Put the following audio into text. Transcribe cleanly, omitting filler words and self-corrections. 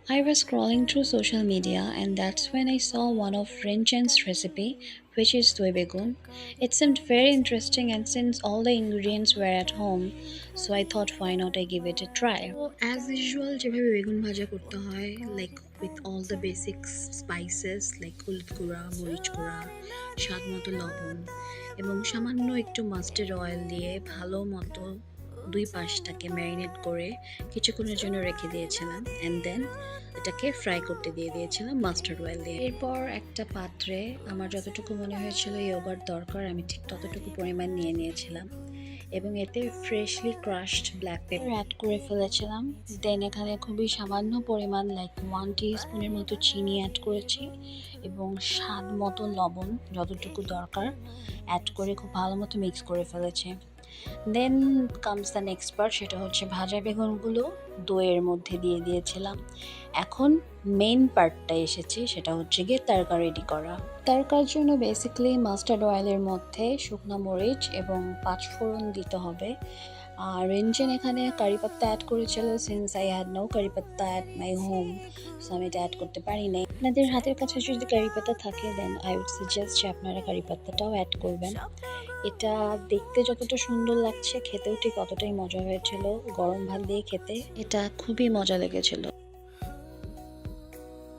I was scrolling through social media and that's when I saw one of Rinchen's recipe, which is doi begun. It seemed very interesting and since all the ingredients were at home, so I thought why not I give it a try. তো as usual যেভাবে বেগুন ভাজা করতে হয় like with all the basic spices like হলুদ গুঁড়া মরিচ গুঁড়া স্বাদ মতো লবণ এবং সামান্য একটু মাস্টার্ড অয়েল দিয়ে ভালো মতো দুই পাশটাকে ম্যারিনেট করে কিছুক্ষণের জন্য রেখে দিয়েছিলাম অ্যান্ড দেন এটাকে ফ্রাই করতে দিয়ে দিয়েছিলাম মাস্টার্ড অয়েল দিয়ে। এরপর একটা পাত্রে আমার যতটুকু মনে হয়েছিল ইয়োগার্ট দরকার আমি ঠিক ততটুকু পরিমাণ নিয়ে নিয়েছিলাম এবং এতে freshly crushed black pepper add করে ফেলেছিলাম। দেন এখানে খুবই সামান্য পরিমাণ লাইক 1 টিস্পুনের মতো চিনি অ্যাড করেছি এবং স্বাদ মতো লবণ যতটুকু দরকার অ্যাড করে খুব ভালো মতো মিক্স করে ফেলেছি। Then comes the next part, সেটা হচ্ছে ভাজা বেগুনগুলো দইয়ের মধ্যে দিয়ে দিয়েছিলাম। এখন মেইন পার্টটা এসেছে, সেটা হচ্ছে গিয়ে তড়কা রেডি করা। তড়কার জন্য বেসিক্যালি মাস্টার্ড অয়েলের মধ্যে শুকনো মরিচ এবং পাঁচফোড়ন দিতে হবে। আর রেঞ্জেন এখানে কারি পাত্তা অ্যাড করেছিল, সিন্স আই হ্যাড নো কারি পাত্তা অ্যাট মাই হোম, সো আমি এটা অ্যাড করতে পারি নাই। আপনাদের হাতের কাছে যদি কারি পাতা থাকে দেন আই উড সাজেস্ট যে আপনারা কারি পাত্তাটাও অ্যাড করবেন। এটা দেখতে যতটা সুন্দর লাগছে খেতেও ঠিক অতটাই মজা হয়েছিল। গরম ভাত দিয়ে খেতে এটা খুবই মজা লেগেছিল।